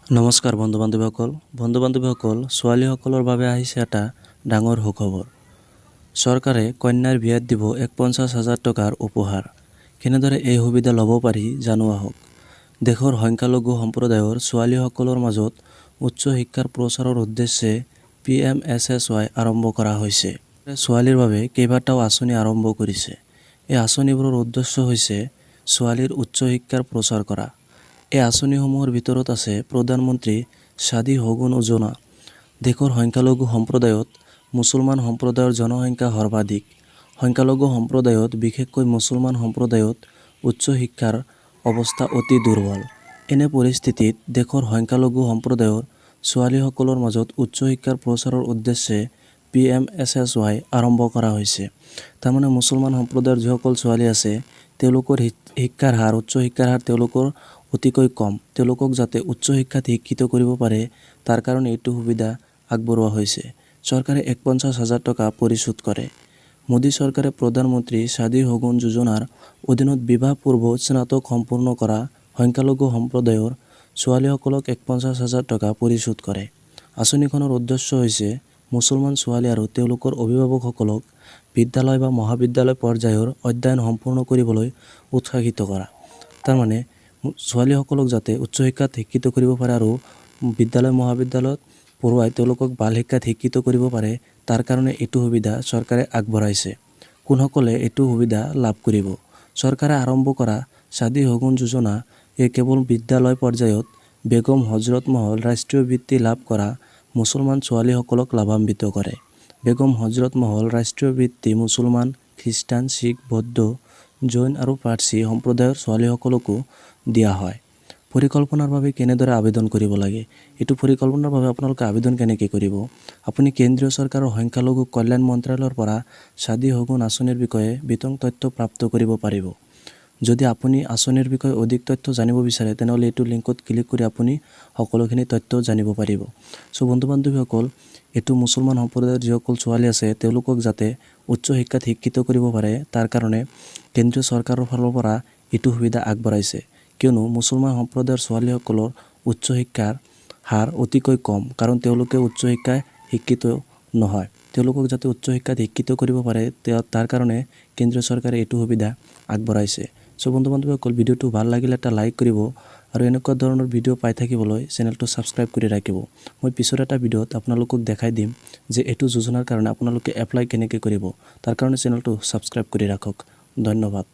নমস্কাৰ বন্ধু-বান্ধৱীসকল ছোৱালীসকলৰ বাবে আহিছে এটা ডাঙৰ সুখবৰ। চৰকাৰে কন্যাৰ বিয়াত দিব 50,000 টকাৰ উপহাৰ। কেনেদৰে এই সুবিধা ল'ব পাৰি জানো আহক। দেশৰ সংখ্যালঘু সম্প্ৰদায়ৰ ছোৱালীসকলৰ মাজত উচ্চ শিক্ষাৰ প্ৰচাৰৰ উদ্দেশ্যে PMSSY আৰম্ভ কৰা হৈছে। ছোৱালীৰ বাবে কেইবাটাও আঁচনি আৰম্ভ কৰিছে। এই আঁচনিবোৰৰ উদ্দেশ্য হৈছে ছোৱালীৰ উচ্চ শিক্ষাৰ প্ৰচাৰ কৰা। এই আঁচনিসমূহৰ ভিতৰত আছে প্ৰধানমন্ত্ৰী শাদী শগুন যোজনা। দেশৰ সংখ্যালঘু সম্প্ৰদায়ত মুছলমান সম্প্ৰদায়ৰ জনসংখ্যা সৰ্বাধিক। সংখ্যালঘু সম্প্ৰদায়ত বিশেষকৈ মুছলমান সম্প্ৰদায়ত উচ্চ শিক্ষাৰ অৱস্থা অতি দুৰ্বল। এনে পৰিস্থিতিত দেশৰ সংখ্যালঘু সম্প্ৰদায়ৰ ছোৱালীসকলৰ মাজত উচ্চ শিক্ষাৰ প্ৰচাৰৰ উদ্দেশ্যে PMSSY আৰম্ভ কৰা হৈছে। তাৰমানে মুছলমান সম্প্ৰদায়ৰ যিসকল ছোৱালী আছে তেওঁলোকৰ শিক্ষাৰ হাৰ উচ্চ শিক্ষাৰ হাৰ তেওঁলোকৰ অতিকৈ কম। তেওঁলোকক যাতে উচ্চ শিক্ষাত শিক্ষিত কৰিব পাৰে তাৰ কাৰণে এইটো সুবিধা আগবঢ়োৱা হৈছে। চৰকাৰে 50,000 টকা পৰিশোধ কৰে। মোদী চৰকাৰে প্ৰধানমন্ত্ৰী শাদী শগুন যোজনাৰ অধীনত বিবাহ পূৰ্ব স্নাতক সম্পূৰ্ণ কৰা সংখ্যালঘু সম্প্ৰদায়ৰ ছোৱালীসকলক 50,000 টকা পৰিশোধ কৰে। আঁচনিখনৰ উদ্দেশ্য হৈছে মুছলমান ছোৱালী আৰু তেওঁলোকৰ অভিভাৱকসকলক বিদ্যালয় বা মহাবিদ্যালয় পৰ্যায়ৰ অধ্যয়ন সম্পূৰ্ণ কৰিবলৈ উৎসাহিত কৰা। তাৰমানে ছোৱালীসকলক যাতে উচ্চ শিক্ষাত শিক্ষিত কৰিব পাৰে আৰু বিদ্যালয় মহাবিদ্যালয়ত পঢ়ুৱাই তেওঁলোকক বাল শিক্ষাত শিক্ষিত কৰিব পাৰে তাৰ কাৰণে এইটো সুবিধা চৰকাৰে আগবঢ়াইছে। কোনসকলে এইটো সুবিধা লাভ কৰিব? চৰকাৰে আৰম্ভ কৰা শাদী শগুন যোজনা কেৱল বিদ্যালয় পৰ্যায়ত বেগম হজৰত মহল ৰাষ্ট্ৰীয় বৃত্তি লাভ কৰা মুছলমান ছোৱালীসকলক লাভান্বিত কৰে। বেগম হজৰত মহল ৰাষ্ট্ৰীয় বৃত্তি মুছলমান, খ্ৰীষ্টান, শিখ, বৌদ্ধ, জৈন আৰু পাৰ্চী সম্প্ৰদায়ৰ ছোৱালীসকলকো দিয়া হয়। পৰিকল্পনাৰ বাবে কেনেদৰে আবেদন কৰিব লাগে? এইটো পৰিকল্পনাৰ বাবে আপোনালোকে আবেদন কেনেকৈ কৰিব? আপুনি কেন্দ্ৰীয় চৰকাৰৰ সংখ্যালঘু কল্যাণ মন্ত্ৰালয়ৰ পৰা শাদী শগুন আঁচনিৰ বিষয়ে বিতং তথ্য প্ৰাপ্ত কৰিব পাৰিব। যদি আপুনি আঁচনিৰ বিষয়ে অধিক তথ্য জানিব বিচাৰে তেনেহ'লে এইটো লিংকত ক্লিক কৰি আপুনি সকলোখিনি তথ্য জানিব পাৰিব। বন্ধু-বান্ধৱীসকল, এইটো মুছলমান সম্প্ৰদায়ৰ যিসকল ছোৱালী আছে তেওঁলোকক যাতে উচ্চ শিক্ষাত শিক্ষিত কৰিব পাৰে তাৰ কাৰণে কেন্দ্ৰীয় চৰকাৰৰ ফালৰ পৰা এইটো সুবিধা আগবঢ়াইছে। কিয়নো মুছলমান সম্প্ৰদায়ৰ ছোৱালীসকলৰ উচ্চ শিক্ষাৰ হাৰ অতিকৈ কম, কাৰণ তেওঁলোকে উচ্চ শিক্ষাত শিক্ষিত নহয়। তেওঁলোকক যাতে উচ্চ শিক্ষাত শিক্ষিত কৰিব পাৰে তাৰ কাৰণে কেন্দ্ৰীয় চৰকাৰে এইটো সুবিধা আগবঢ়াইছে। বন্ধু-বান্ধৱীসকল, ভিডিঅ'টো ভাল লাগিলে এটা লাইক কৰিব আৰু এনেকুৱা ধৰণৰ ভিডিঅ' পাই থাকিবলৈ চেনেলটো ছাবস্ক্ৰাইব কৰি ৰাখিব। মই পিছৰ এটা ভিডিঅ'ত আপোনালোকক দেখাই দিম যে এইটো যোজনাৰ কাৰণে আপোনালোকে এপ্লাই কেনেকৈ কৰিব। তাৰ কাৰণে চেনেলটো ছাবস্ক্ৰাইব কৰি ৰাখক। ধন্যবাদ।